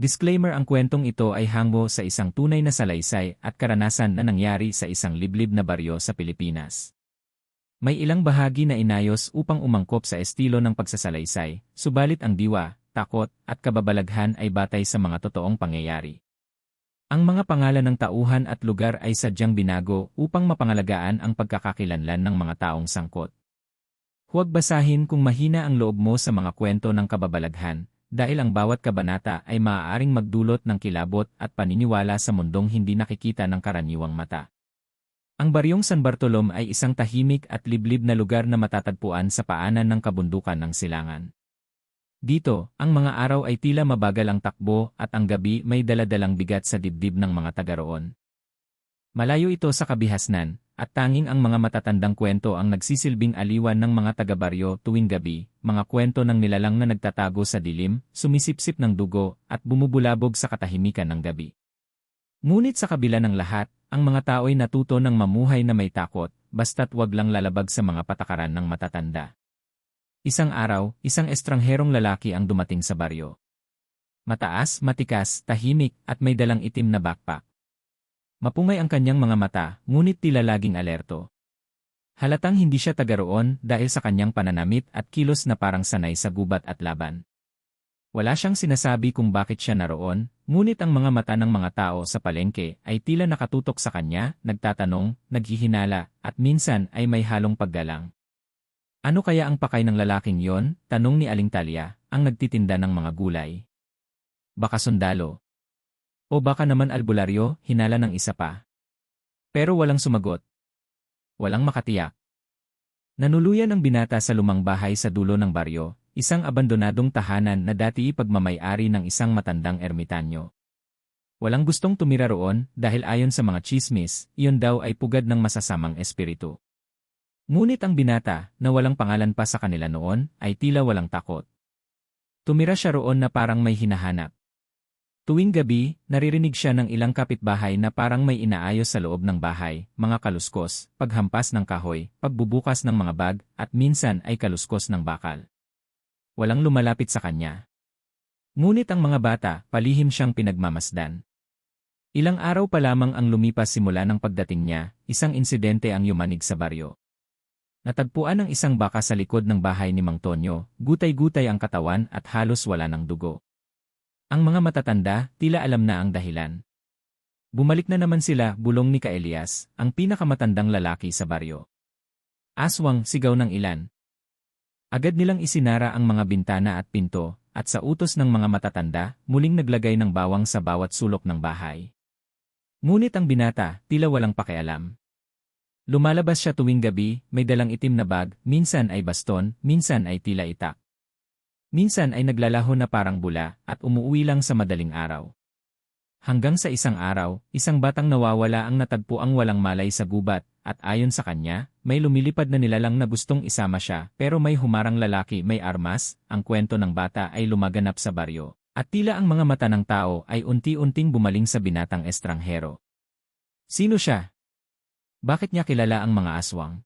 Disclaimer: ang kwentong ito ay hango sa isang tunay na salaysay at karanasan na nangyari sa isang liblib na baryo sa Pilipinas. May ilang bahagi na inayos upang umangkop sa estilo ng pagsasalaysay, subalit ang diwa, takot, at kababalaghan ay batay sa mga totoong pangyayari. Ang mga pangalan ng tauhan at lugar ay sadyang binago upang mapangalagaan ang pagkakakilanlan ng mga taong sangkot. Huwag basahin kung mahina ang loob mo sa mga kwento ng kababalaghan, dahil ang bawat kabanata ay maaaring magdulot ng kilabot at paniniwala sa mundong hindi nakikita ng karaniwang mata. Ang Baryong San Bartolome ay isang tahimik at liblib na lugar na matatagpuan sa paanan ng kabundukan ng Silangan. Dito, ang mga araw ay tila mabagal ang takbo at ang gabi may daladalang bigat sa dibdib ng mga taga roon. Malayo ito sa kabihasnan, at tanging ang mga matatandang kwento ang nagsisilbing aliwan ng mga taga-baryo tuwing gabi, mga kwento ng nilalang na nagtatago sa dilim, sumisipsip ng dugo, at bumubulabog sa katahimikan ng gabi. Ngunit sa kabila ng lahat, ang mga tao'y natuto ng mamuhay na may takot, basta't wag lang lalabag sa mga patakaran ng matatanda. Isang araw, isang estrangherong lalaki ang dumating sa baryo. Mataas, matikas, tahimik, at may dalang itim na backpack. Mapungay ang kanyang mga mata, ngunit tila laging alerto. Halatang hindi siya taga roon dahil sa kanyang pananamit at kilos na parang sanay sa gubat at laban. Wala siyang sinasabi kung bakit siya naroon, ngunit ang mga mata ng mga tao sa palengke ay tila nakatutok sa kanya, nagtatanong, naghihinala, at minsan ay may halong paggalang. Ano kaya ang pakay ng lalaking yon? Tanong ni Aling Talia, ang nagtitinda ng mga gulay. Baka sundalo. O baka naman albularyo, hinala ng isa pa. Pero walang sumagot. Walang makatiyak. Nanuluyan ang binata sa lumang bahay sa dulo ng baryo, isang abandonadong tahanan na dati ipagmamay-ari ng isang matandang ermitanyo. Walang gustong tumira roon dahil ayon sa mga tsismis, iyon daw ay pugad ng masasamang espiritu. Ngunit ang binata, na walang pangalan pa sa kanila noon, ay tila walang takot. Tumira siya roon na parang may hinahanap. Tuwing gabi, naririnig siya ng ilang kapitbahay na parang may inaayos sa loob ng bahay, mga kaluskos, paghampas ng kahoy, pagbubukas ng mga bag, at minsan ay kaluskos ng bakal. Walang lumalapit sa kanya. Ngunit ang mga bata, palihim siyang pinagmamasdan. Ilang araw pa lamang ang lumipas simula ng pagdating niya, isang insidente ang yumanig sa baryo. Natagpuan ang isang baka sa likod ng bahay ni Mang Tonyo, gutay-gutay ang katawan at halos wala ng dugo. Ang mga matatanda, tila alam na ang dahilan. Bumalik na naman sila, bulong ni Ka-Elias, ang pinakamatandang lalaki sa baryo. Aswang, sigaw ng ilan. Agad nilang isinara ang mga bintana at pinto, at sa utos ng mga matatanda, muling naglagay ng bawang sa bawat sulok ng bahay. Ngunit ang binata, tila walang pakialam. Lumalabas siya tuwing gabi, may dalang itim na bag, minsan ay baston, minsan ay tila itak. Minsan ay naglalaho na parang bula at umuuwi lang sa madaling araw. Hanggang sa isang araw, isang batang nawawala ang natagpuang walang malay sa gubat at ayon sa kanya, may lumilipad na nilalang na gustong isama siya pero may humarang lalaki may armas. Ang kwento ng bata ay lumaganap sa baryo at tila ang mga mata ng tao ay unti-unting bumaling sa binatang estranghero. Sino siya? Bakit niya kilala ang mga aswang?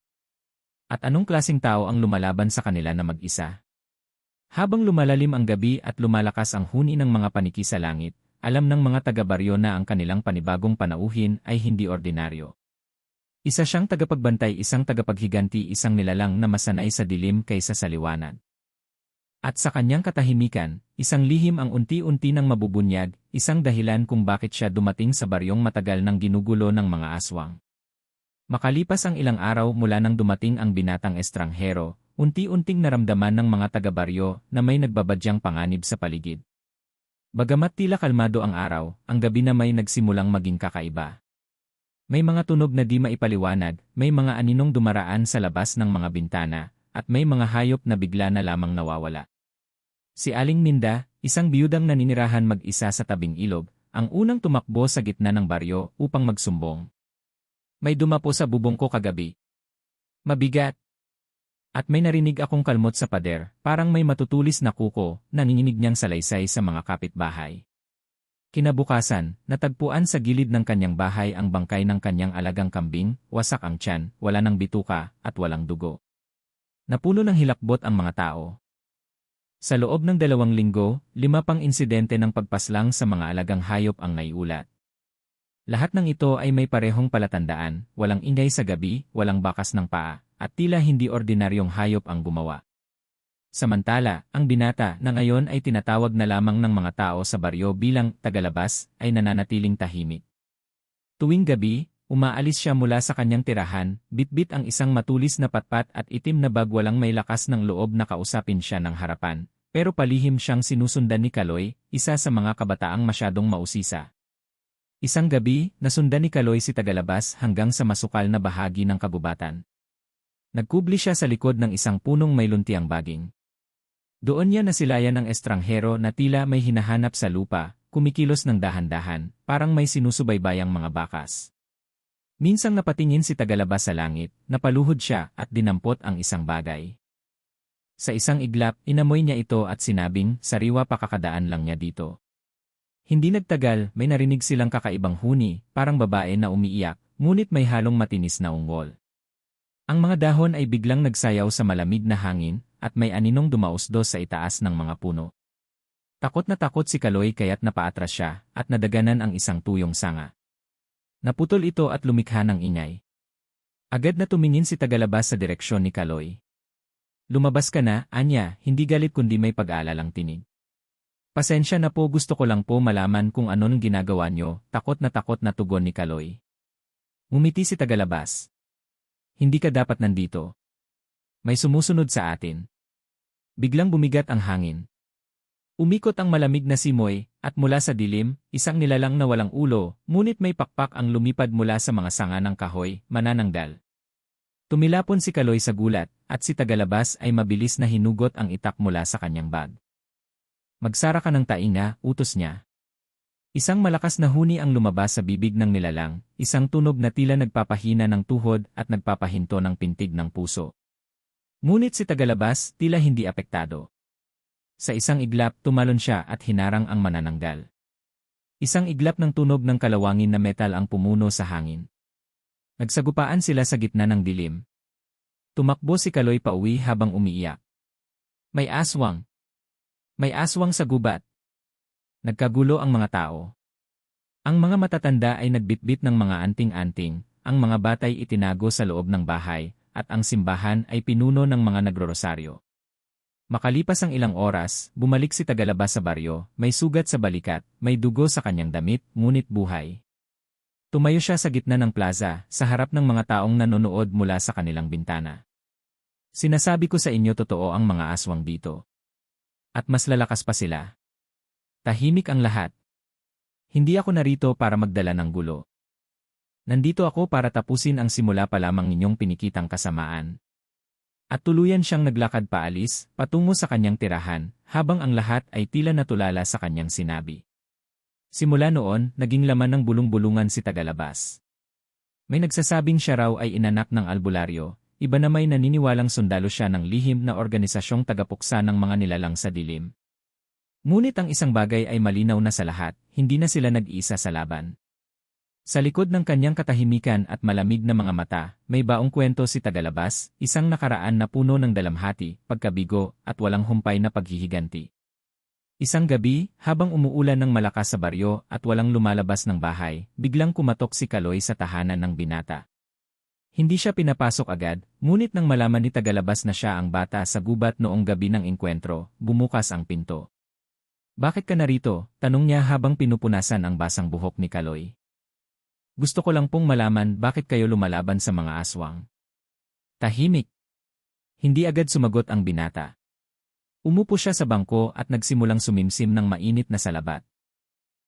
At anong klaseng tao ang lumalaban sa kanila na mag-isa? Habang lumalalim ang gabi at lumalakas ang huni ng mga paniki sa langit, alam ng mga taga-baryo na ang kanilang panibagong panauhin ay hindi ordinaryo. Isa siyang tagapagbantay, isang tagapaghiganti, isang nilalang na masanay sa dilim kaysa sa liwanag. At sa kanyang katahimikan, isang lihim ang unti-unti nang mabubunyag, isang dahilan kung bakit siya dumating sa baryong matagal ng ginugulo ng mga aswang. Makalipas ang ilang araw mula nang dumating ang binatang estranghero, unti-unting naramdaman ng mga taga-baryo na may nagbabadyang panganib sa paligid. Bagamat tila kalmado ang araw, ang gabi na may nagsimulang maging kakaiba. May mga tunog na di maipaliwanag, may mga aninong dumaraan sa labas ng mga bintana, at may mga hayop na bigla na lamang nawawala. Si Aling Minda, isang biyudang naninirahan mag-isa sa tabing ilog, ang unang tumakbo sa gitna ng baryo upang magsumbong. May dumapo sa bubong ko kagabi. Mabigat. At may narinig akong kalmot sa pader, parang may matutulis na kuko, nanginginig niyang salaysay sa mga kapitbahay. Kinabukasan, natagpuan sa gilid ng kanyang bahay ang bangkay ng kanyang alagang kambing, wasak ang tiyan, wala ng bituka, at walang dugo. Napuno ng hilakbot ang mga tao. Sa loob ng 2 linggo, 5 pang insidente ng pagpaslang sa mga alagang hayop ang naiulat. Lahat ng ito ay may parehong palatandaan, walang ingay sa gabi, walang bakas ng paa, at tila hindi ordinaryong hayop ang gumawa. Samantala, ang binata na ngayon ay tinatawag na lamang ng mga tao sa baryo bilang tagalabas ay nananatiling tahimik. Tuwing gabi, umaalis siya mula sa kanyang tirahan, bitbit ang isang matulis na patpat at itim na bag, walang may lakas ng loob na kausapin siya ng harapan, pero palihim siyang sinusundan ni Kaloy, isa sa mga kabataang masyadong mausisa. Isang gabi, nasundan ni Kaloy si tagalabas hanggang sa masukal na bahagi ng kagubatan. Nagkubli siya sa likod ng isang punong may luntiang baging. Doon niya nasilayan ang estranghero na tila may hinahanap sa lupa, kumikilos ng dahan-dahan, parang may sinusubaybayang mga bakas. Minsang napatingin si tagalabas sa langit, napaluhod siya at dinampot ang isang bagay. Sa isang iglap, inamoy niya ito at sinabing, sariwa pa kakadaan lang niya dito. Hindi nagtagal, may narinig silang kakaibang huni, parang babae na umiiyak, ngunit may halong matinis na ungol. Ang mga dahon ay biglang nagsayaw sa malamig na hangin, at may aninong dumausdos sa itaas ng mga puno. Takot na takot si Kaloy kaya't napaatras siya, at nadaganan ang isang tuyong sanga. Naputol ito at lumikha ng ingay. Agad na tumingin si tagalabas sa direksyon ni Kaloy. Lumabas ka na, anya, hindi galit kundi may pag-aalalang tinig. Pasensya na po, gusto ko lang po malaman kung anong ginagawa nyo, takot na tugon ni Kaloy. Ngumiti si tagalabas. Hindi ka dapat nandito. May sumusunod sa atin. Biglang bumigat ang hangin. Umikot ang malamig na simoy, at mula sa dilim, isang nilalang na walang ulo, ngunit may pakpak ang lumipad mula sa mga sanga ng kahoy, manananggal. Tumilapon si Kaloy sa gulat, at si tagalabas ay mabilis na hinugot ang itak mula sa kanyang bag. Magsara ka ng tainga, utos niya. Isang malakas na huni ang lumabas sa bibig ng nilalang, isang tunog na tila nagpapahina ng tuhod at nagpapahinto ng pintig ng puso. Ngunit si tagalabas, tila hindi apektado. Sa isang iglap, tumalon siya at hinarang ang manananggal. Isang iglap ng tunog ng kalawangin na metal ang pumuno sa hangin. Nagsagupaan sila sa gitna ng dilim. Tumakbo si Kaloy pauwi habang umiiyak. May aswang! May aswang sa gubat! Nagkagulo ang mga tao. Ang mga matatanda ay nagbitbit ng mga anting-anting, ang mga batay itinago sa loob ng bahay, at ang simbahan ay pinuno ng mga nagrorosaryo. Makalipas ang ilang oras, bumalik si tagalabas sa baryo, may sugat sa balikat, may dugo sa kanyang damit, ngunit buhay. Tumayo siya sa gitna ng plaza, sa harap ng mga taong nanonood mula sa kanilang bintana. Sinasabi ko sa inyo, totoo ang mga aswang dito. At mas lalakas pa sila. Tahimik ang lahat. Hindi ako narito para magdala ng gulo. Nandito ako para tapusin ang simula pa lamang ninyong pinikitang kasamaan. At tuluyan siyang naglakad paalis, patungo sa kanyang tirahan, habang ang lahat ay tila natulala sa kanyang sinabi. Simula noon, naging laman ng bulong-bulungan si tagalabas. May nagsasabing siya raw ay inanak ng albularyo, iba na may naniniwalang sundalo siya ng lihim na organisasyong tagapuksa ng mga nilalang sa dilim. Ngunit ang isang bagay ay malinaw na sa lahat, hindi na sila nag-iisa sa laban. Sa likod ng kanyang katahimikan at malamig na mga mata, may baong kwento si tagalabas, isang nakaraan na puno ng dalamhati, pagkabigo, at walang humpay na paghihiganti. Isang gabi, habang umuulan ng malakas sa baryo at walang lumalabas ng bahay, biglang kumatok si Kaloy sa tahanan ng binata. Hindi siya pinapasok agad, ngunit nang malaman ni tagalabas na siya ang bata sa gubat noong gabi ng engkwentro, bumukas ang pinto. Bakit ka narito? Tanong niya habang pinupunasan ang basang buhok ni Kaloy. Gusto ko lang pong malaman bakit kayo lumalaban sa mga aswang. Tahimik. Hindi agad sumagot ang binata. Umupo siya sa bangko at nagsimulang sumimsim ng mainit na salabat.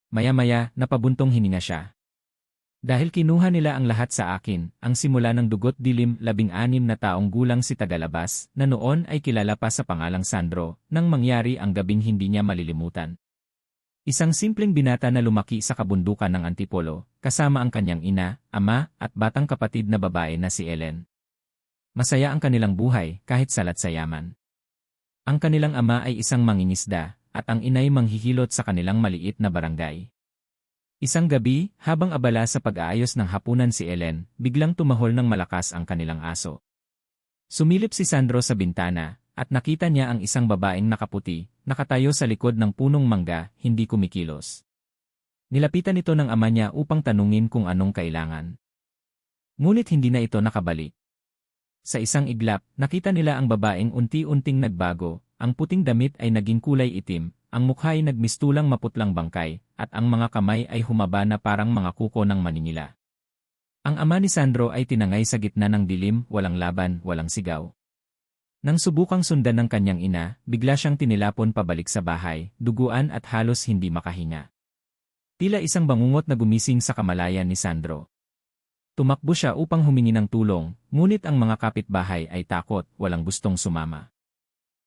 Maya-maya, napabuntong hininga siya. Dahil kinuha nila ang lahat sa akin, ang simula ng dugot dilim, 16 na taong gulang si tagalabas, na noon ay kilala pa sa pangalang Sandro, nang mangyari ang gabing hindi niya malilimutan. Isang simpleng binata na lumaki sa kabundukan ng Antipolo, kasama ang kanyang ina, ama, at batang kapatid na babae na si Ellen. Masaya ang kanilang buhay, kahit salat sa yaman. Ang kanilang ama ay isang mangingisda, at ang inay manghihilot sa kanilang maliit na barangay. Isang gabi, habang abala sa pag-aayos ng hapunan si Ellen, biglang tumahol ng malakas ang kanilang aso. Sumilip si Sandro sa bintana, at nakita niya ang isang babaeng nakaputi, nakatayo sa likod ng punong mangga, hindi kumikilos. Nilapitan ito ng ama niya upang tanungin kung anong kailangan. Ngunit hindi na ito nakabalik. Sa isang iglap, nakita nila ang babaeng unti-unting nagbago, ang puting damit ay naging kulay itim, ang mukha ay nagmistulang maputlang bangkay, at ang mga kamay ay humaba na parang mga kuko ng maninila. Ang ama ni Sandro ay tinangay sa gitna ng dilim, walang laban, walang sigaw. Nang subukang sundan ng kanyang ina, bigla siyang tinilapon pabalik sa bahay, duguan at halos hindi makahinga. Tila isang bangungot na gumising sa kamalayan ni Sandro. Tumakbo siya upang humingi ng tulong, ngunit ang mga kapitbahay ay takot, walang gustong sumama.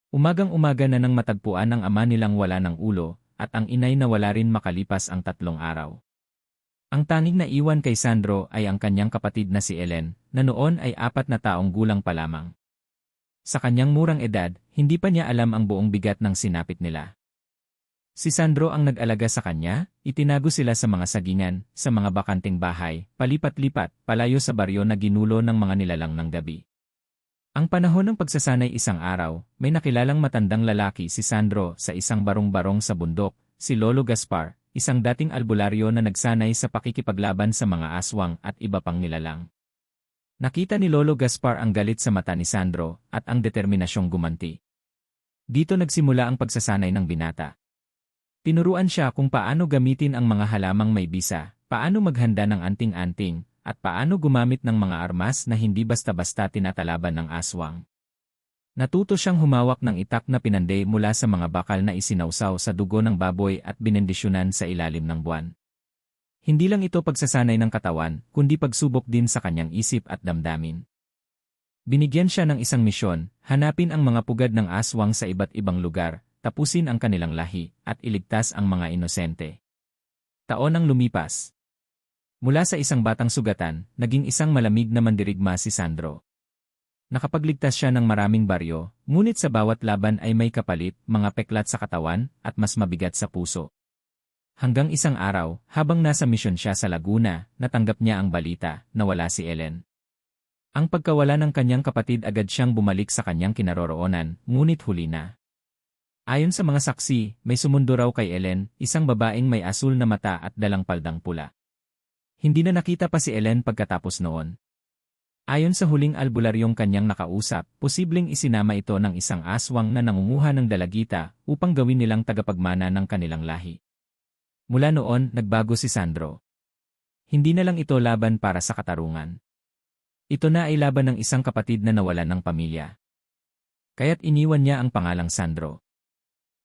Umagang-umaga na nang matagpuan ang ama nilang wala ng ulo, at ang inay na wala rin makalipas ang 3 araw. Ang tanging naiwan kay Sandro ay ang kanyang kapatid na si Ellen, na noon ay 4 na taong gulang pa lamang. Sa kanyang murang edad, hindi pa niya alam ang buong bigat ng sinapit nila. Si Sandro ang nag-alaga sa kanya, itinago sila sa mga sagingan, sa mga bakanting bahay, palipat-lipat, palayo sa baryo na ginulo ng mga nilalang ng gabi. Ang panahon ng pagsasanay isang araw, may nakilalang matandang lalaki si Sandro sa isang barong-barong sa bundok, si Lolo Gaspar, isang dating albularyo na nagsanay sa pakikipaglaban sa mga aswang at iba pang nilalang. Nakita ni Lolo Gaspar ang galit sa mata ni Sandro at ang determinasyong gumanti. Dito nagsimula ang pagsasanay ng binata. Tinuruan siya kung paano gamitin ang mga halamang may bisa, paano maghanda ng anting-anting, at paano gumamit ng mga armas na hindi basta-basta tinatalaban ng aswang. Natuto siyang humawak ng itak na pinanday mula sa mga bakal na isinawsaw sa dugo ng baboy at binendisyonan sa ilalim ng buwan. Hindi lang ito pagsasanay ng katawan, kundi pagsubok din sa kanyang isip at damdamin. Binigyan siya ng isang misyon, hanapin ang mga pugad ng aswang sa iba't ibang lugar, tapusin ang kanilang lahi, at iligtas ang mga inosente. Taon ang lumipas. Mula sa isang batang sugatan, naging isang malamig na mandirigma si Sandro. Nakapagligtas siya ng maraming baryo, ngunit sa bawat laban ay may kapalit, mga peklat sa katawan, at mas mabigat sa puso. Hanggang isang araw, habang nasa misyon siya sa Laguna, natanggap niya ang balita na wala si Ellen. Ang pagkawala ng kanyang kapatid agad siyang bumalik sa kanyang kinaroroonan, ngunit huli na. Ayon sa mga saksi, may sumundo raw kay Ellen, isang babaeng may asul na mata at dalang paldang pula. Hindi na nakita pa si Ellen pagkatapos noon. Ayon sa huling albularyong kanyang nakausap, posibleng isinama ito ng isang aswang na nangunguha ng dalagita upang gawin nilang tagapagmana ng kanilang lahi. Mula noon, nagbago si Sandro. Hindi na lang ito laban para sa katarungan. Ito na ay laban ng isang kapatid na nawalan ng pamilya. Kaya't iniwan niya ang pangalang Sandro.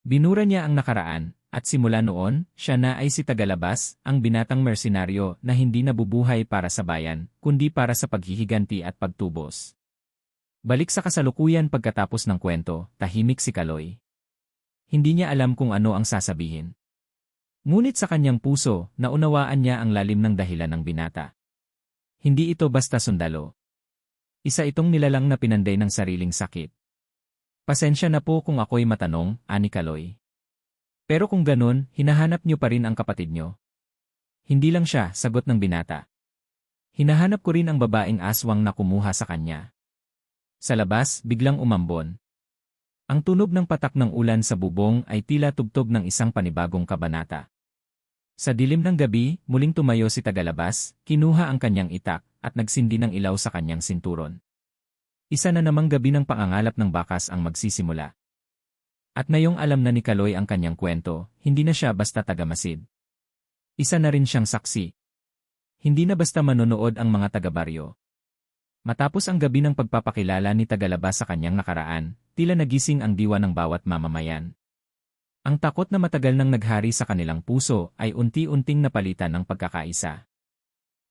Binura niya ang nakaraan, at simula noon, siya na ay si Tagalabas, ang binatang mersenaryo na hindi nabubuhay para sa bayan, kundi para sa paghihiganti at pagtubos. Balik sa kasalukuyan pagkatapos ng kwento, tahimik si Kaloy. Hindi niya alam kung ano ang sasabihin. Ngunit sa kanyang puso, naunawaan niya ang lalim ng dahilan ng binata. Hindi ito basta sundalo. Isa itong nilalang na pinanday ng sariling sakit. Pasensya na po kung ako'y matanong, ani Kaloy. Pero kung ganun, hinahanap niyo pa rin ang kapatid niyo. Hindi lang siya, sagot ng binata. Hinahanap ko rin ang babaeng aswang na kumuha sa kanya. Sa labas, biglang umambon. Ang tunog ng patak ng ulan sa bubong ay tila tugtog ng isang panibagong kabanata. Sa dilim ng gabi, muling tumayo si Tagalabas, kinuha ang kanyang itak, at nagsindi ng ilaw sa kanyang sinturon. Isa na namang gabi ng pangangalap ng bakas ang magsisimula. At ngayong alam na ni Kaloy ang kanyang kwento, hindi na siya basta tagamasid. Isa na rin siyang saksi. Hindi na basta manonood ang mga taga-baryo. Matapos ang gabi ng pagpapakilala ni Tagalabas sa kanyang nakaraan, tila nagising ang diwa ng bawat mamamayan. Ang takot na matagal nang naghari sa kanilang puso ay unti-unting napalitan ng pagkakaisa.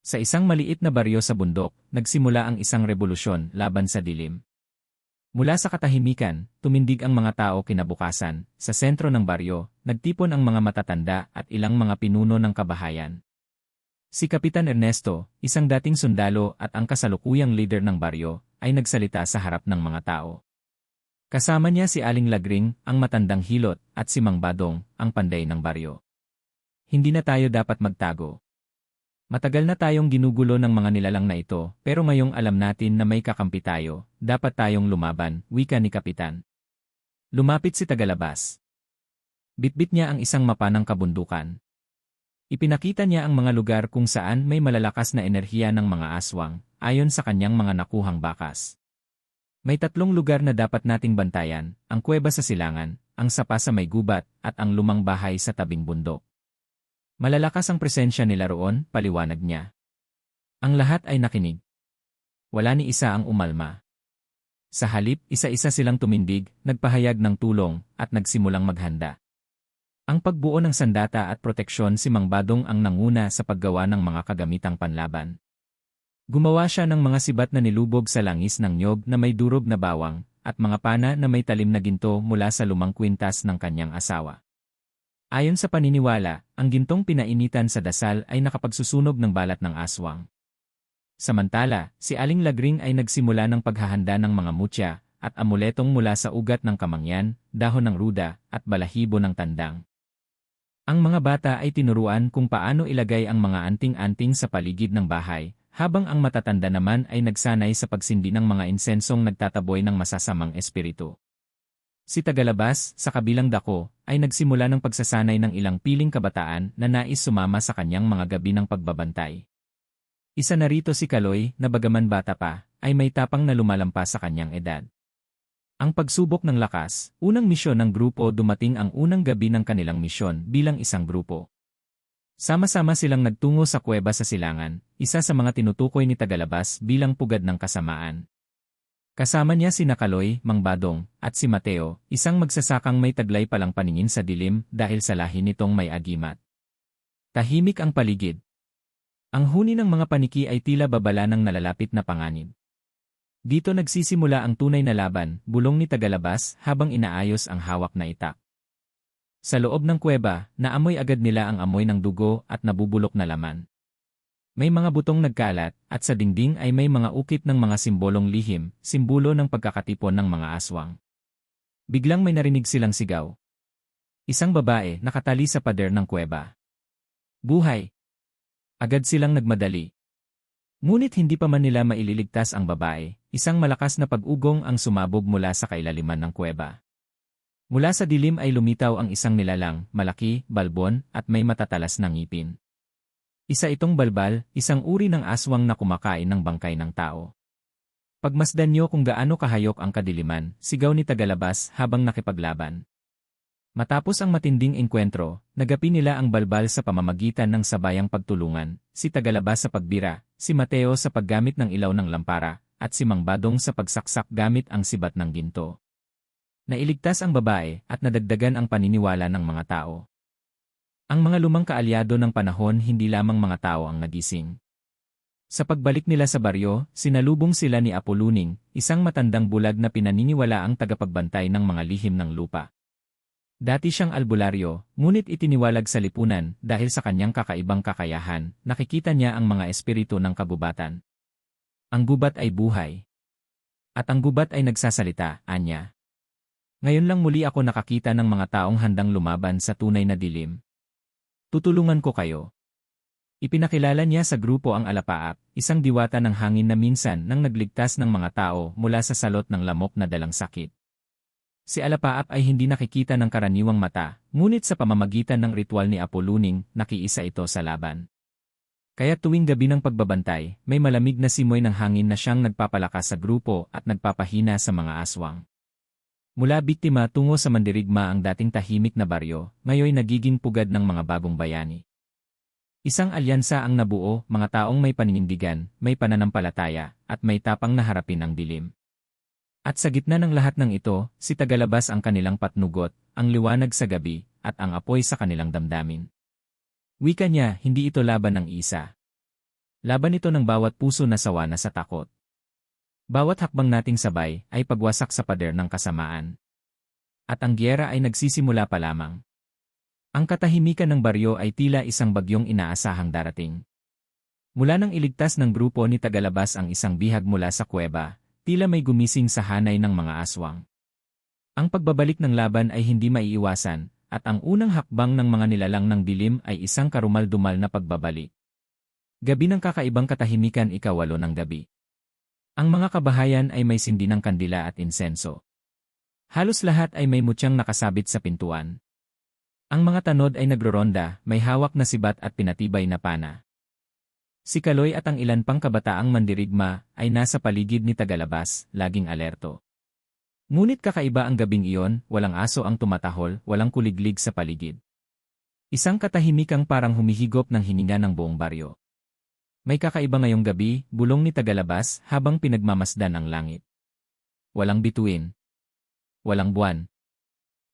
Sa isang maliit na baryo sa bundok, nagsimula ang isang revolusyon laban sa dilim. Mula sa katahimikan, tumindig ang mga tao kinabukasan. Sa sentro ng baryo, nagtipon ang mga matatanda at ilang mga pinuno ng kabahayan. Si Kapitan Ernesto, isang dating sundalo at ang kasalukuyang leader ng baryo, ay nagsalita sa harap ng mga tao. Kasama niya si Aling Lagring, ang matandang hilot, at si Mang Badong, ang panday ng baryo. Hindi na tayo dapat magtago. Matagal na tayong ginugulo ng mga nilalang na ito, pero ngayong alam natin na may kakampi tayo, dapat tayong lumaban, wika ni Kapitan. Lumapit si Tagalabas. Bitbit niya ang isang mapa ng kabundukan. Ipinakita niya ang mga lugar kung saan may malalakas na enerhiya ng mga aswang, ayon sa kanyang mga nakuhang bakas. May 3 lugar na dapat nating bantayan, ang kuweba sa silangan, ang sapa sa may gubat, at ang lumang bahay sa tabing bundok. Malalakas ang presensya nila roon, paliwanag niya. Ang lahat ay nakinig. Wala ni isa ang umalma. Sa halip, isa-isa silang tumindig, nagpahayag ng tulong, at nagsimulang maghanda. Ang pagbuo ng sandata at proteksyon si Mang Badong ang nanguna sa paggawa ng mga kagamitang panlaban. Gumawa siya ng mga sibat na nilubog sa langis ng niyog na may durog na bawang, at mga pana na may talim na ginto mula sa lumang kwintas ng kanyang asawa. Ayon sa paniniwala, ang gintong pinainitan sa dasal ay nakapagsusunog ng balat ng aswang. Samantala, si Aling Lagring ay nagsimula ng paghahanda ng mga mutya at amuletong mula sa ugat ng kamangyan, dahon ng ruda, at balahibo ng tandang. Ang mga bata ay tinuruan kung paano ilagay ang mga anting-anting sa paligid ng bahay, habang ang matatanda naman ay nagsanay sa pagsindi ng mga insensong nagtataboy ng masasamang espiritu. Si Tagalabas, sa kabilang dako, ay nagsimula ng pagsasanay ng ilang piling kabataan na nais sumama sa kanyang mga gabi ng pagbabantay. Isa na rito si Kaloy na bagaman bata pa, ay may tapang na lumalampas sa kanyang edad. Ang pagsubok ng lakas, unang misyon ng grupo dumating ang unang gabi ng kanilang misyon bilang isang grupo. Sama-sama silang nagtungo sa kuweba sa silangan, isa sa mga tinutukoy ni Tagalabas bilang pugad ng kasamaan. Kasama niya si Kaloy, Mang Badong, at si Mateo, isang magsasakang may taglay palang paningin sa dilim dahil sa lahi nitong may agimat. Tahimik ang paligid. Ang huni ng mga paniki ay tila babala ng nalalapit na panganib. Dito nagsisimula ang tunay na laban, bulong ni Tagalabas habang inaayos ang hawak na itak. Sa loob ng kuweba, naamoy agad nila ang amoy ng dugo at nabubulok na laman. May mga butong nagkalat, at sa dingding ay may mga ukit ng mga simbolong lihim, simbolo ng pagkakatipon ng mga aswang. Biglang may narinig silang sigaw. Isang babae nakatali sa pader ng kuweba. Buhay! Agad silang nagmadali. Ngunit hindi pa man nila maililigtas ang babae, isang malakas na pag-ugong ang sumabog mula sa kailaliman ng kuweba. Mula sa dilim ay lumitaw ang isang nilalang, malaki, balbon, at may matatalas na ngipin. Isa itong balbal, isang uri ng aswang na kumakain ng bangkay ng tao. Pagmasdan niyo kung gaano kahayok ang kadiliman, sigaw ni Tagalabas habang nakipaglaban. Matapos ang matinding engkwentro, nagapi nila ang balbal sa pamamagitan ng sabayang pagtulungan, si Tagalabas sa pagbira, si Mateo sa paggamit ng ilaw ng lampara, at si Mang Badong sa pagsaksak gamit ang sibat ng ginto. Nailigtas ang babae at nadagdagan ang paniniwala ng mga tao. Ang mga lumang kaalyado ng panahon hindi lamang mga tao ang nagising. Sa pagbalik nila sa baryo, sinalubong sila ni Apoluning, isang matandang bulag na pinaniniwala ang tagapagbantay ng mga lihim ng lupa. Dati siyang albularyo, ngunit itiniwalag sa lipunan dahil sa kanyang kakaibang kakayahan, nakikita niya ang mga espiritu ng kabubatan. Ang gubat ay buhay. At ang gubat ay nagsasalita, anya. Ngayon lang muli ako nakakita ng mga taong handang lumaban sa tunay na dilim. Tutulungan ko kayo. Ipinakilala niya sa grupo ang alapaap, isang diwata ng hangin na minsan nang nagligtas ng mga tao mula sa salot ng lamok na dalang sakit. Si Alapaap ay hindi nakikita ng karaniwang mata, ngunit sa pamamagitan ng ritual ni Apoluning, nakiisa ito sa laban. Kaya tuwing gabi ng pagbabantay, may malamig na simoy ng hangin na siyang nagpapalakas sa grupo at nagpapahina sa mga aswang. Mula biktima tungo sa mandirigma ang dating tahimik na baryo, ngayon nagiging pugad ng mga bagong bayani. Isang alyansa ang nabuo, mga taong may paninindigan, may pananampalataya, at may tapang na harapin ang dilim. At sa gitna ng lahat ng ito, si Tagalabas ang kanilang patnugot, ang liwanag sa gabi, at ang apoy sa kanilang damdamin. Wika niya, hindi ito laban ng isa. Laban ito ng bawat puso na sawa na sa takot. Bawat hakbang nating sabay ay pagwasak sa pader ng kasamaan. At ang giyera ay nagsisimula pa lamang. Ang katahimikan ng baryo ay tila isang bagyong inaasahang darating. Mula nang iligtas ng grupo ni Tagalabas ang isang bihag mula sa kuweba, tila may gumising sa hanay ng mga aswang. Ang pagbabalik ng laban ay hindi maiiwasan, at ang unang hakbang ng mga nilalang ng dilim ay isang karumal-dumal na pagbabalik. Gabi ng kakaibang katahimikan, ikawalo ng gabi. Ang mga kabahayan ay may sindi ng kandila at insenso. Halos lahat ay may mutyang nakasabit sa pintuan. Ang mga tanod ay nagroronda, may hawak na sibat at pinatibay na pana. Si Kaloy at ang ilan pang kabataang mandirigma ay nasa paligid ni tagalabas, laging alerto. Ngunit kakaiba ang gabing iyon, walang aso ang tumatahol, walang kuliglig sa paligid. Isang katahimikang parang humihigop ng hininga ng buong baryo. May kakaiba ngayong gabi, bulong ni tagalabas habang pinagmamasdan ang langit. Walang bituin. Walang buwan.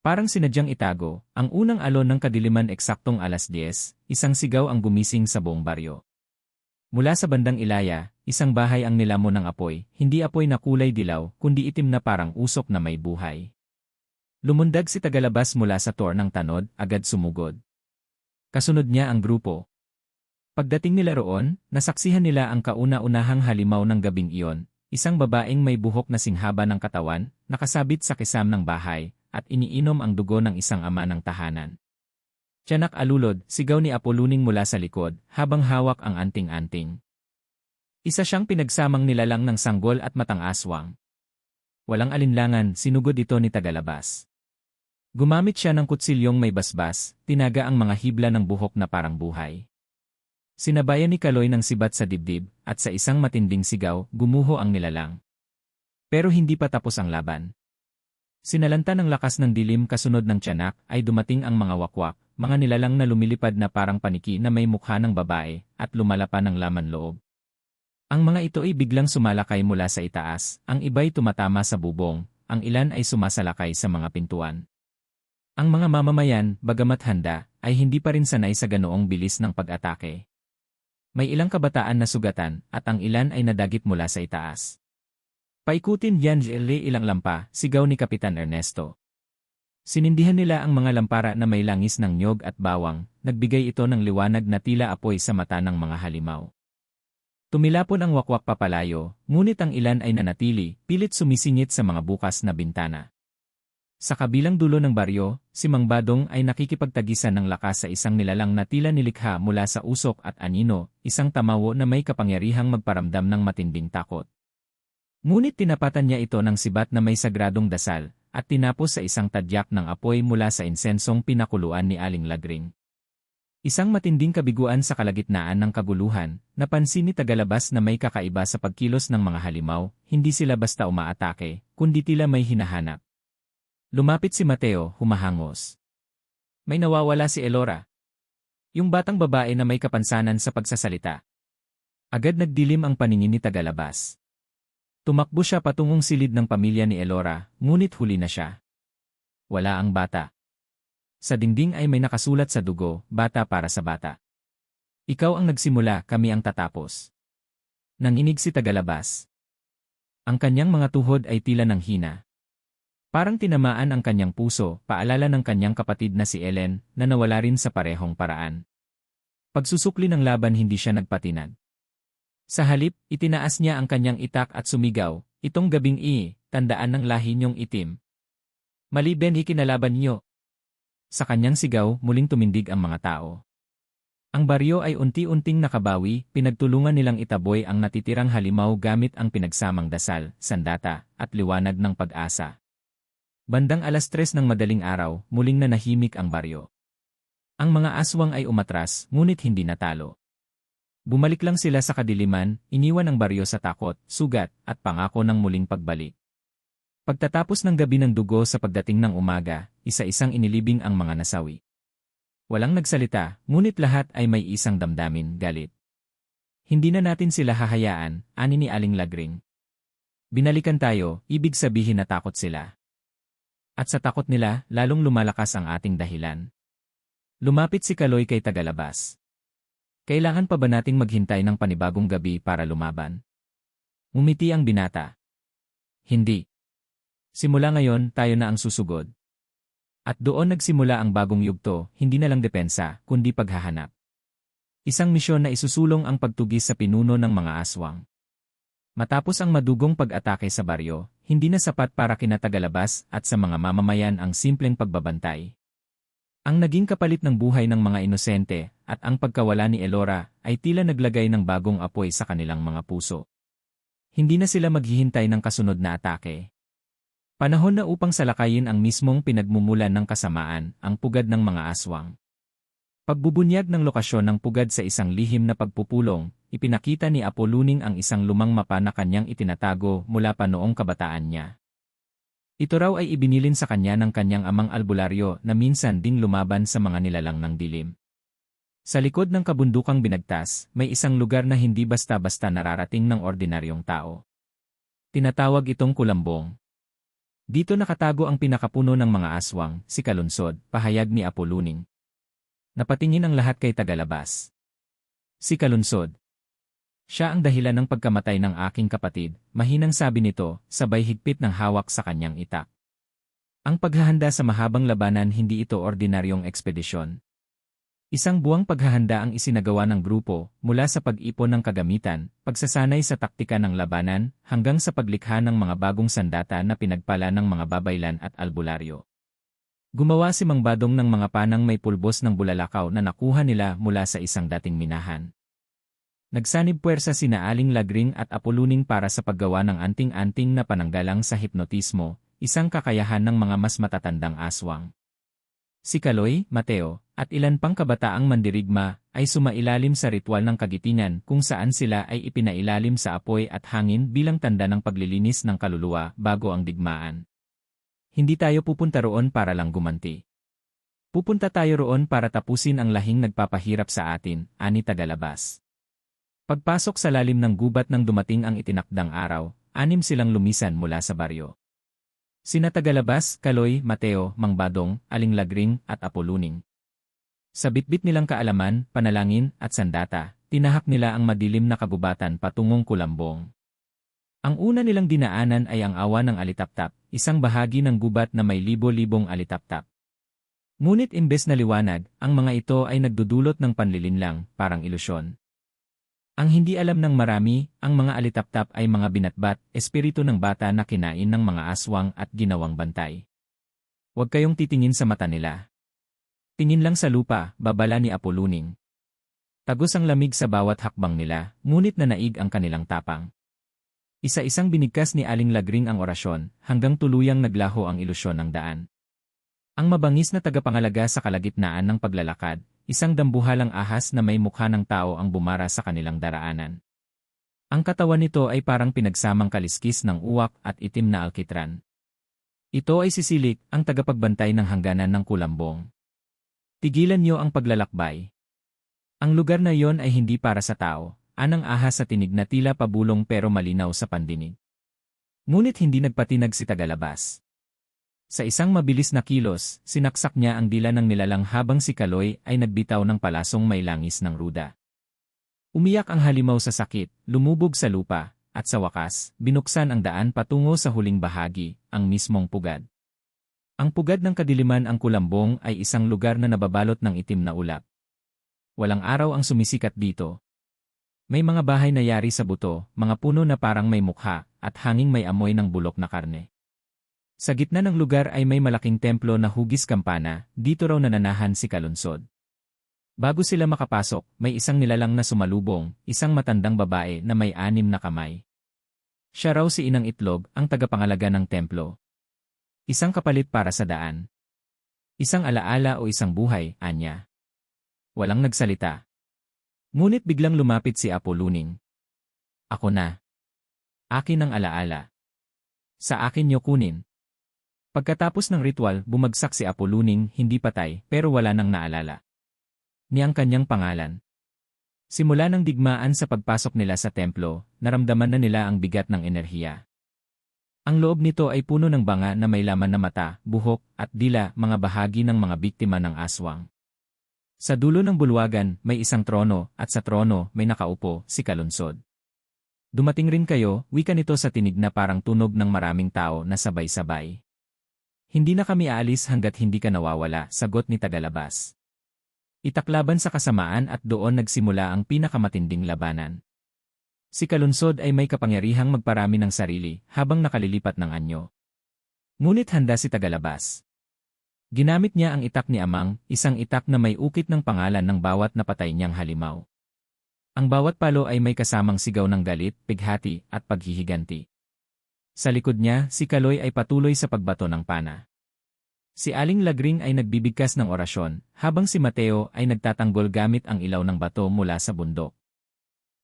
Parang sinadyang itago, ang unang alon ng kadiliman eksaktong 10:00, isang sigaw ang gumising sa buong baryo. Mula sa bandang Ilaya, isang bahay ang nilamon ng apoy, hindi apoy na kulay dilaw, kundi itim na parang usok na may buhay. Lumundag si tagalabas mula sa tor ng tanod, agad sumugod. Kasunod niya ang grupo. Pagdating nila roon, nasaksihan nila ang kauna-unahang halimaw ng gabing iyon, isang babaeng may buhok na singhaba ng katawan, nakasabit sa kisam ng bahay, at iniinom ang dugo ng isang ama ng tahanan. Tiyanak alulod, sigaw ni Apoluning mula sa likod, habang hawak ang anting-anting. Isa siyang pinagsamang nilalang ng sanggol at matang aswang. Walang alinlangan, sinugod ito ni tagalabas. Gumamit siya ng kutsilyong may basbas, tinaga ang mga hibla ng buhok na parang buhay. Sinabayan ni Kaloy ng sibat sa dibdib, at sa isang matinding sigaw, gumuho ang nilalang. Pero hindi pa tapos ang laban. Sinalanta ng lakas ng dilim kasunod ng tiyanak ay dumating ang mga wakwak, mga nilalang na lumilipad na parang paniki na may mukha ng babae, at lumalapan ng laman loob. Ang mga ito ay biglang sumalakay mula sa itaas, ang iba'y tumatama sa bubong, ang ilan ay sumasalakay sa mga pintuan. Ang mga mamamayan, bagamat handa, ay hindi pa rin sanay sa ganoong bilis ng pag-atake. May ilang kabataan na sugatan, at ang ilan ay nadagit mula sa itaas. Paikutin yan ilang lampa, sigaw ni Kapitan Ernesto. Sinindihan nila ang mga lampara na may langis ng nyog at bawang, nagbigay ito ng liwanag na tila apoy sa mata ng mga halimaw. Tumilapon ang wakwak papalayo, ngunit ang ilan ay nanatili, pilit sumisingit sa mga bukas na bintana. Sa kabilang dulo ng baryo, si Mang Badong ay nakikipagtagisan ng lakas sa isang nilalang na tila nilikha mula sa usok at anino, isang tamawo na may kapangyarihang magparamdam ng matinding takot. Ngunit tinapatan niya ito ng sibat na may sagradong dasal, at tinapos sa isang tadyak ng apoy mula sa insensong pinakuluan ni Aling Lagring. Isang matinding kabiguan sa kalagitnaan ng kaguluhan, napansin ni tagalabas na may kakaiba sa pagkilos ng mga halimaw, hindi sila basta umaatake, kundi tila may hinahanap. Lumapit si Mateo, humahangos. May nawawala si Elora. Yung batang babae na may kapansanan sa pagsasalita. Agad nagdilim ang paningin ni tagalabas. Tumakbo siya patungong silid ng pamilya ni Elora, ngunit huli na siya. Wala ang bata. Sa dingding ay may nakasulat sa dugo, bata para sa bata. Ikaw ang nagsimula, kami ang tatapos. Nanginig si tagalabas. Ang kanyang mga tuhod ay tila ng hina. Parang tinamaan ang kanyang puso, paalala ng kanyang kapatid na si Ellen, na nawala rin sa parehong paraan. Pagsusukli ng laban hindi siya nagpatinag. Sa halip, itinaas niya ang kanyang itak at sumigaw, itong gabing tandaan ng lahi niyong itim. Maliben ikinalaban niyo. Sa kanyang sigaw, muling tumindig ang mga tao. Ang baryo ay unti-unting nakabawi, pinagtulungan nilang itaboy ang natitirang halimaw gamit ang pinagsamang dasal, sandata, at liwanag ng pag-asa. Bandang 3:00 ng madaling araw, muling nanahimik ang baryo. Ang mga aswang ay umatras, ngunit hindi natalo. Bumalik lang sila sa kadiliman, iniwan ang baryo sa takot, sugat, at pangako ng muling pagbalik. Pagtatapos ng gabi ng dugo sa pagdating ng umaga, isa-isang inilibing ang mga nasawi. Walang nagsalita, ngunit lahat ay may isang damdamin, galit. Hindi na natin sila hahayaan, ani ni Aling Lagring. Binalikan tayo, ibig sabihin natakot sila. At sa takot nila, lalong lumalakas ang ating dahilan. Lumapit si Kaloy kay tagalabas. Kailangan pa ba nating maghintay ng panibagong gabi para lumaban? Ngumiti ang binata. Hindi. Simula ngayon, tayo na ang susugod. At doon nagsimula ang bagong yugto, hindi na lang depensa, kundi paghahanap. Isang misyon na isusulong ang pagtugis sa pinuno ng mga aswang. Matapos ang madugong pag-atake sa baryo, hindi na sapat para kina tagalabas at sa mga mamamayan ang simpleng pagbabantay. Ang naging kapalit ng buhay ng mga inosente at ang pagkawala ni Elora ay tila naglagay ng bagong apoy sa kanilang mga puso. Hindi na sila maghihintay ng kasunod na atake. Panahon na upang salakayin ang mismong pinagmumulan ng kasamaan, ang pugad ng mga aswang. Pagbubunyag ng lokasyon ng pugad sa isang lihim na pagpupulong, ipinakita ni Apoluning ang isang lumang mapa na kanyang itinatago mula pa noong kabataan niya. Ito raw ay ibinilin sa kanya ng kanyang amang albularyo na minsan ding lumaban sa mga nilalang ng dilim. Sa likod ng kabundukang binagtas, may isang lugar na hindi basta-basta nararating ng ordinaryong tao. Tinatawag itong Kulambong. Dito nakatago ang pinakapuno ng mga aswang, si Kalunsod, pahayag ni Apoluning. Napatingin ang lahat kay Tagalabas. Si Kalunsod. Siya ang dahilan ng pagkamatay ng aking kapatid, mahinang sabi nito, sabay higpit ng hawak sa kanyang itak. Ang paghahanda sa mahabang labanan hindi ito ordinaryong ekspedisyon. Isang buwang paghahanda ang isinagawa ng grupo, mula sa pag-ipon ng kagamitan, pagsasanay sa taktika ng labanan, hanggang sa paglikha ng mga bagong sandata na pinagpala ng mga babaylan at albularyo. Gumawa si Mang Badong ng mga panang may pulbos ng bulalakaw na nakuha nila mula sa isang dating minahan. Nagsanib puwersa sina Aling Lagring at Apoluning para sa paggawa ng anting-anting na pananggalang sa hipnotismo, isang kakayahan ng mga mas matatandang aswang. Si Kaloy, Mateo, at ilan pang kabataang mandirigma ay sumailalim sa ritual ng kagitingan kung saan sila ay ipinailalim sa apoy at hangin bilang tanda ng paglilinis ng kaluluwa bago ang digmaan. Hindi tayo pupunta roon para lang gumanti. Pupunta tayo roon para tapusin ang lahing nagpapahirap sa atin, ani Tagalabas. Pagpasok sa lalim ng gubat nang dumating ang itinakdang araw, 6 silang lumisan mula sa baryo. Sina Tagalabas, Kaloy, Mateo, Mang Badong, Aling Lagring, at Apoluning. Sa bitbit nilang kaalaman, panalangin, at sandata, tinahak nila ang madilim na kagubatan patungong Kulambong. Ang una nilang dinaanan ay ang awa ng alitaptap, isang bahagi ng gubat na may libo-libong alitaptap. Ngunit imbes na liwanag, ang mga ito ay nagdudulot ng panlilinlang, parang ilusyon. Ang hindi alam ng marami, ang mga alitaptap ay mga binatbat, espiritu ng bata na kinain ng mga aswang at ginawang bantay. Huwag kayong titingin sa mata nila. Tingin lang sa lupa, babala ni Apoluning. Tagos ang lamig sa bawat hakbang nila, ngunit nanaig ang kanilang tapang. Isa-isang binigkas ni Aling Lagring ang orasyon, hanggang tuluyang naglaho ang ilusyon ng daan. Ang mabangis na tagapangalaga sa kalagitnaan ng paglalakad, isang dambuhalang ahas na may mukha ng tao ang bumara sa kanilang daraanan. Ang katawan nito ay parang pinagsamang kaliskis ng uwak at itim na alkitran. Ito ay si Silik, ang tagapagbantay ng hangganan ng Kulambong. Tigilan niyo ang paglalakbay. Ang lugar na iyon ay hindi para sa tao, anang ahas sa tinig na tila pabulong pero malinaw sa pandinig. Ngunit hindi nagpatinag si Tagalabas. Sa isang mabilis na kilos, sinaksak niya ang dila ng nilalang habang si Kaloy ay nagbitaw ng palasong may langis ng ruda. Umiyak ang halimaw sa sakit, lumubog sa lupa, at sa wakas, binuksan ang daan patungo sa huling bahagi, ang mismong pugad. Ang pugad ng kadiliman ang Kulambong ay isang lugar na nababalot ng itim na ulap. Walang araw ang sumisikat dito. May mga bahay na yari sa buto, mga puno na parang may mukha, at hanging may amoy ng bulok na karne. Sa gitna ng lugar ay may malaking templo na hugis kampana, dito raw nananahan si Kalunsod. Bago sila makapasok, may isang nilalang na sumalubong, isang matandang babae na may 6 na kamay. Siya raw si Inang Itlog, ang tagapangalaga ng templo. Isang kapalit para sa daan. Isang alaala o isang buhay, anya. Walang nagsalita. Ngunit biglang lumapit si Apoluning. Ako na. Akin ang alaala. Sa akin niyo kunin. Pagkatapos ng ritual, bumagsak si Apoluning, hindi patay, pero wala nang naalala ni ang kanyang pangalan. Simula ng digmaan sa pagpasok nila sa templo, naramdaman na nila ang bigat ng enerhiya. Ang loob nito ay puno ng banga na may laman na mata, buhok, at dila, mga bahagi ng mga biktima ng aswang. Sa dulo ng bulwagan, may isang trono, at sa trono, may nakaupo, si Kalunsod. Dumating rin kayo, wika nito sa tinig na parang tunog ng maraming tao na sabay-sabay. Hindi na kami aalis hanggat hindi ka nawawala, sagot ni Tagalabas. Itaklaban sa kasamaan at doon nagsimula ang pinakamatinding labanan. Si Kalunsod ay may kapangyarihang magparami ng sarili habang nakalilipat ng anyo. Ngunit handa si Tagalabas. Ginamit niya ang itak ni Amang, isang itak na may ukit ng pangalan ng bawat napatay niyang halimaw. Ang bawat palo ay may kasamang sigaw ng galit, pighati, at paghihiganti. Sa likod niya, si Kaloy ay patuloy sa pagbato ng pana. Si Aling Lagring ay nagbibigkas ng orasyon, habang si Mateo ay nagtatanggol gamit ang ilaw ng bato mula sa bundok.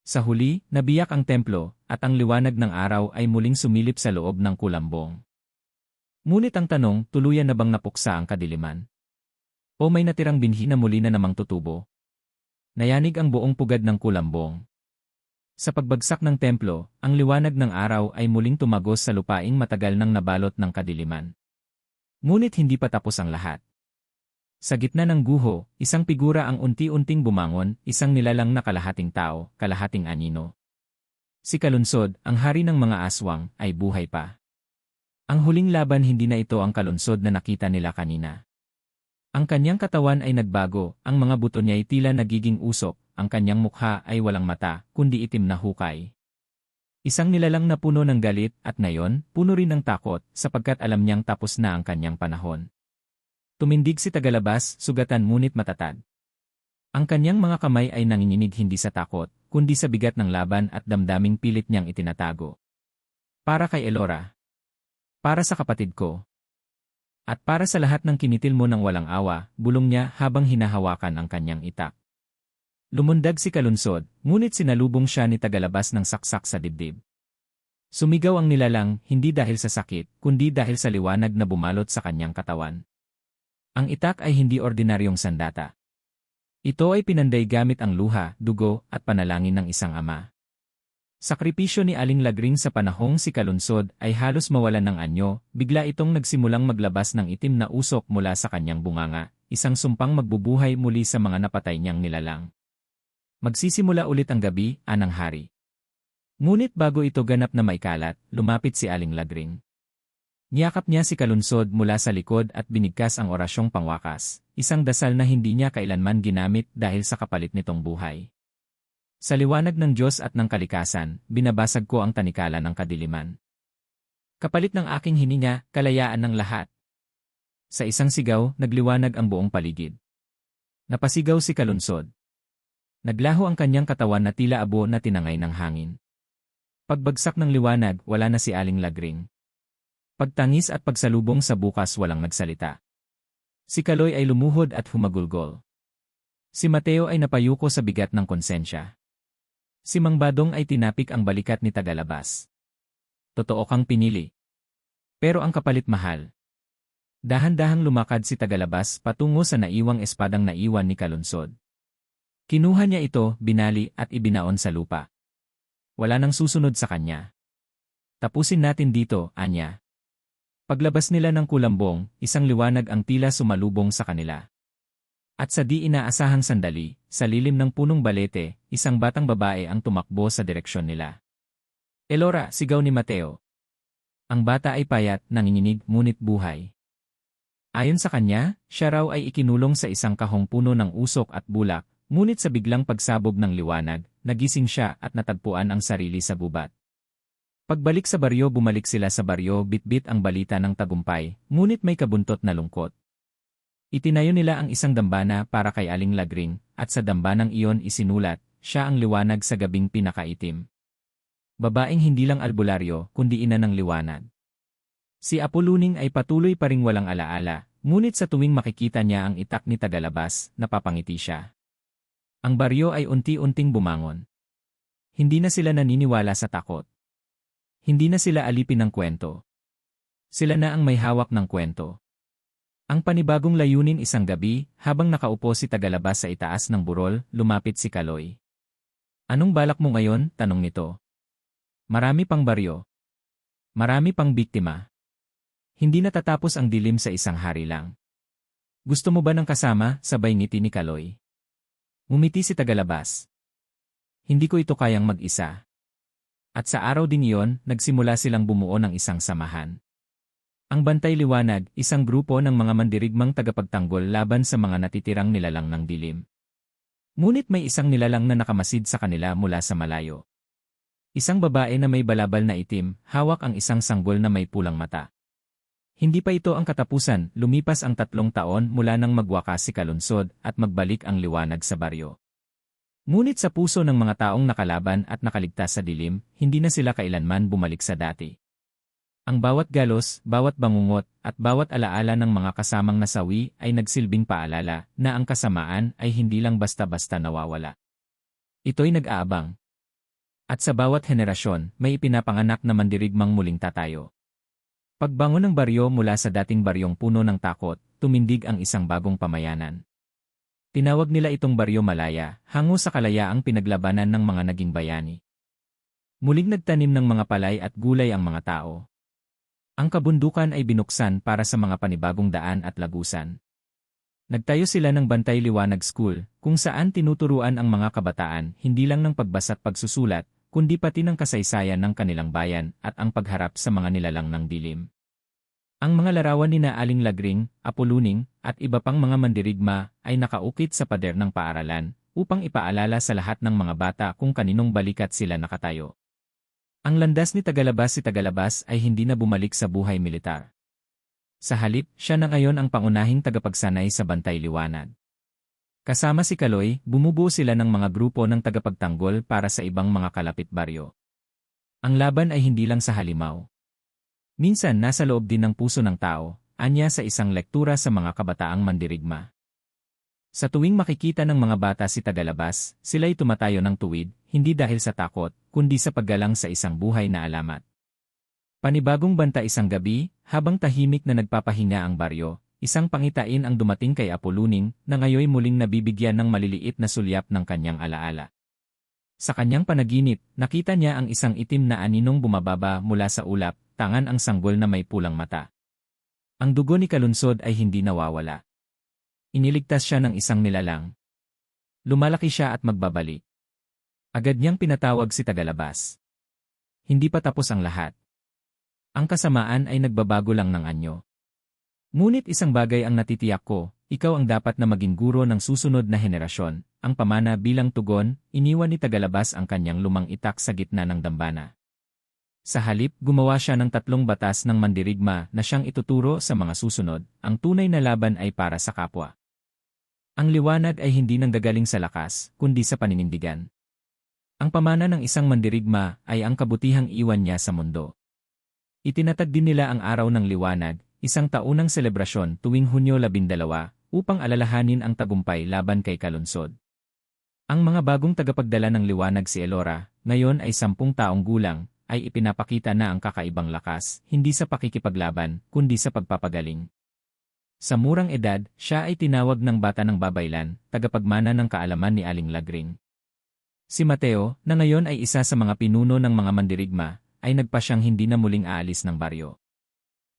Sa huli, nabiyak ang templo, at ang liwanag ng araw ay muling sumilip sa loob ng kulambong. Ngunit ang tanong, tuluyan na bang napuksa ang kadiliman? O may natirang binhi na muli na namang tutubo? Nayanig ang buong pugad ng kulambong. Sa pagbagsak ng templo, ang liwanag ng araw ay muling tumagos sa lupaing matagal nang nabalot ng kadiliman. Ngunit hindi pa tapos ang lahat. Sa gitna ng guho, isang figura ang unti-unting bumangon, isang nilalang na kalahating tao, kalahating anino. Si Kalunsod, ang hari ng mga aswang, ay buhay pa. Ang huling laban hindi na ito ang Kalunsod na nakita nila kanina. Ang kanyang katawan ay nagbago, ang mga buto niya ay tila nagiging usok, ang kanyang mukha ay walang mata, kundi itim na hukay. Isang nilalang na puno ng galit at ngayon, puno rin ng takot sapagkat alam niyang tapos na ang kanyang panahon. Tumindig si Tagalabas, sugatan ngunit matatag. Ang kanyang mga kamay ay nanginginig hindi sa takot, kundi sa bigat ng laban at damdaming pilit niyang itinatago. Para kay Elora. Para sa kapatid ko. At para sa lahat ng kinitil mo ng walang awa, bulong niya habang hinahawakan ang kanyang itak. Lumundag si Kalunsod, ngunit sinalubong siya ni Tagalabas ng saksak sa dibdib. Sumigaw ang nilalang, hindi dahil sa sakit, kundi dahil sa liwanag na bumalot sa kanyang katawan. Ang itak ay hindi ordinaryong sandata. Ito ay pinanday gamit ang luha, dugo, at panalangin ng isang ama. Sakripisyo ni Aling Lagring sa panahong si Kalunsod ay halos mawalan ng anyo, bigla itong nagsimulang maglabas ng itim na usok mula sa kanyang bunganga, isang sumpang magbubuhay muli sa mga napatay niyang nilalang. Magsisimula ulit ang gabi, anang hari. Ngunit bago ito ganap na maikalat, lumapit si Aling Lagring. Niyakap niya si Kalunsod mula sa likod at binigkas ang orasyong pangwakas, isang dasal na hindi niya kailanman ginamit dahil sa kapalit nitong buhay. Sa liwanag ng Diyos at ng kalikasan, binabasag ko ang tanikala ng kadiliman. Kapalit ng aking hininga, kalayaan ng lahat. Sa isang sigaw, nagliwanag ang buong paligid. Napasigaw si Kalunsod. Naglaho ang kanyang katawan na tila abo na tinangay ng hangin. Pagbagsak ng liwanag, wala na si Aling Lagring. Pagtangis at pagsalubong sa bukas walang nagsalita. Si Kaloy ay lumuhod at humagulgol. Si Mateo ay napayuko sa bigat ng konsensya. Si Mang Badong ay tinapik ang balikat ni Tagalabas. Totoo kang pinili. Pero ang kapalit mahal. Dahan-dahang lumakad si Tagalabas patungo sa naiwang espadang naiwan ni Kalunsod. Kinuha niya ito, binali at ibinaon sa lupa. Wala nang susunod sa kanya. Tapusin natin dito, anya. Paglabas nila ng kulambong, isang liwanag ang tila sumalubong sa kanila. At sa di inaasahang sandali, sa lilim ng punong balete, isang batang babae ang tumakbo sa direksyon nila. Elora, sigaw ni Mateo. Ang bata ay payat, nanginginig, ngunit buhay. Ayon sa kanya, siya raw ay ikinulong sa isang kahong puno ng usok at bulak, ngunit sa biglang pagsabog ng liwanag, nagising siya at natagpuan ang sarili sa gubat. Pagbalik sa baryo bumalik sila sa baryo bitbit ang balita ng tagumpay, ngunit may kabuntot na lungkot. Itinayo nila ang isang dambana para kay Aling Lagring, at sa dambanang iyon isinulat, siya ang liwanag sa gabing pinakaitim. Babaeng hindi lang albularyo, kundi ina ng liwanag. Si Apoluning ay patuloy pa ring walang alaala, ngunit sa tuwing makikita niya ang itak ni Tagalabas, napapangiti siya. Ang baryo ay unti-unting bumangon. Hindi na sila naniniwala sa takot. Hindi na sila alipin ng kwento. Sila na ang may hawak ng kwento. Ang panibagong layunin isang gabi, habang nakaupo si Tagalabas sa itaas ng burol, lumapit si Kaloy. Anong balak mo ngayon? Tanong nito. Marami pang baryo. Marami pang biktima. Hindi natatapos ang dilim sa isang hari lang. Gusto mo ba ng kasama? Sabay ngiti ni Kaloy. Ngumiti si Tagalabas. Hindi ko ito kayang mag-isa. At sa araw din iyon, nagsimula silang bumuo ng isang samahan. Ang Bantay Liwanag, isang grupo ng mga mandirigmang tagapagtanggol laban sa mga natitirang nilalang ng dilim. Ngunit may isang nilalang na nakamasid sa kanila mula sa malayo. Isang babae na may balabal na itim, hawak ang isang sanggol na may pulang mata. Hindi pa ito ang katapusan, lumipas ang 3 taon mula nang magwakas si Kalunsod at magbalik ang liwanag sa baryo. Ngunit sa puso ng mga taong nakalaban at nakaligtas sa dilim, hindi na sila kailanman bumalik sa dati. Ang bawat galos, bawat bangungot, at bawat alaala ng mga kasamang nasawi ay nagsilbing paalala na ang kasamaan ay hindi lang basta-basta nawawala. Ito'y nag-aabang. At sa bawat henerasyon, may ipinapanganak na mandirigmang muling tatayo. Pagbangon ng baryo mula sa dating baryong puno ng takot, tumindig ang isang bagong pamayanan. Tinawag nila itong Baryo Malaya, hango sa kalayaang pinaglabanan ng mga naging bayani. Muling nagtanim ng mga palay at gulay ang mga tao. Ang kabundukan ay binuksan para sa mga panibagong daan at lagusan. Nagtayo sila ng Bantay Liwanag School, kung saan tinuturuan ang mga kabataan hindi lang ng pagbasa at pagsusulat, kundi pati ng kasaysayan ng kanilang bayan at ang pagharap sa mga nilalang ng dilim. Ang mga larawan ni Aling Lagring, Apoluning, at iba pang mga mandirigma ay nakaukit sa pader ng paaralan upang ipaalala sa lahat ng mga bata kung kaninong balikat sila nakatayo. Ang landas ni Tagalabas si Tagalabas ay hindi na bumalik sa buhay militar. Sa halip, siya na ngayon ang pangunahing tagapagsanay sa Bantay Liwanag. Kasama si Kaloy, bumubuo sila ng mga grupo ng tagapagtanggol para sa ibang mga kalapit baryo. Ang laban ay hindi lang sa halimaw. Minsan nasa loob din ng puso ng tao, anya sa isang lektura sa mga kabataang mandirigma. Sa tuwing makikita ng mga bata si Tagalabas, sila'y tumatayo ng tuwid, hindi dahil sa takot, kundi sa paggalang sa isang buhay na alamat. Panibagong banta isang gabi, habang tahimik na nagpapahinga ang baryo, isang pangitain ang dumating kay Apoluning na ngayoy muling nabibigyan ng maliliit na sulyap ng kanyang alaala. Sa kanyang panaginip, nakita niya ang isang itim na aninong bumababa mula sa ulap, tangan ang sanggol na may pulang mata. Ang dugo ni Kalunsod ay hindi nawawala. Iniligtas siya ng isang nilalang. Lumalaki siya at magbabalik. Agad niyang pinatawag si Tagalabas. Hindi pa tapos ang lahat. Ang kasamaan ay nagbabago lang ng anyo. Ngunit isang bagay ang natitiyak ko, ikaw ang dapat na maging guro ng susunod na henerasyon. Ang pamana bilang tugon, iniwan ni Tagalabas ang kanyang lumang itak sa gitna ng dambana. Sa halip, gumawa siya ng 3 batas ng mandirigma na siyang ituturo sa mga susunod. Ang tunay na laban ay para sa kapwa. Ang liwanag ay hindi nanggagaling sa lakas, kundi sa paninindigan. Ang pamana ng isang mandirigma ay ang kabutihang iwan niya sa mundo. Itinatag din nila ang Araw ng Liwanag, isang taunang selebrasyon tuwing Hunyo 12, upang alalahanin ang tagumpay laban kay Kalunsod. Ang mga bagong tagapagdala ng liwanag si Elora, ngayon ay 10 taong gulang, ay ipinapakita na ang kakaibang lakas, hindi sa pakikipaglaban, kundi sa pagpapagaling. Sa murang edad, siya ay tinawag ng bata ng babaylan, tagapagmana ng kaalaman ni Aling Lagring. Si Mateo, na ngayon ay isa sa mga pinuno ng mga mandirigma, ay nagpa siyang hindi na muling aalis ng baryo.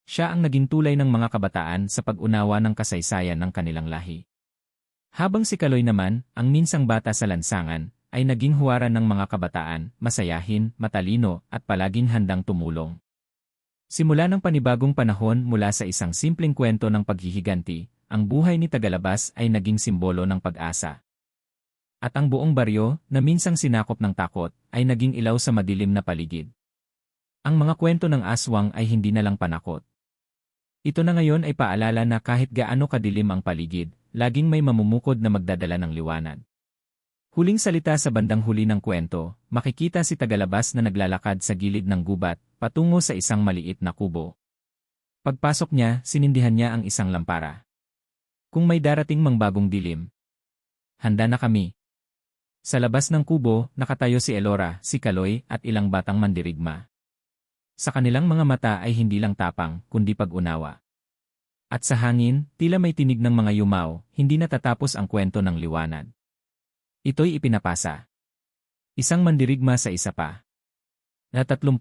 Siya ang naging tulay ng mga kabataan sa pag-unawa ng kasaysayan ng kanilang lahi. Habang si Kaloy naman, ang minsang bata sa lansangan, ay naging huwaran ng mga kabataan, masayahin, matalino, at palaging handang tumulong. Simula ng panibagong panahon mula sa isang simpleng kwento ng paghihiganti, ang buhay ni Tagalabas ay naging simbolo ng pag-asa. At ang buong baryo, na minsang sinakop ng takot, ay naging ilaw sa madilim na paligid. Ang mga kwento ng aswang ay hindi na lang panakot. Ito na ngayon ay paalala na kahit gaano kadilim ang paligid, laging may mamumukod na magdadala ng liwanag. Huling salita sa bandang huli ng kwento, makikita si Tagalabas na naglalakad sa gilid ng gubat, patungo sa isang maliit na kubo. Pagpasok niya, sinindihan niya ang isang lampara. Kung may darating mang bagong dilim, handa na kami. Sa labas ng kubo, nakatayo si Elora, si Kaloy, at ilang batang mandirigma. Sa kanilang mga mata ay hindi lang tapang, kundi pag-unawa. At sa hangin, tila may tinig ng mga yumaw, hindi natatapos ang kwento ng liwanag. Ito'y ipinapasa. Isang mandirigma sa isa pa. Na 37,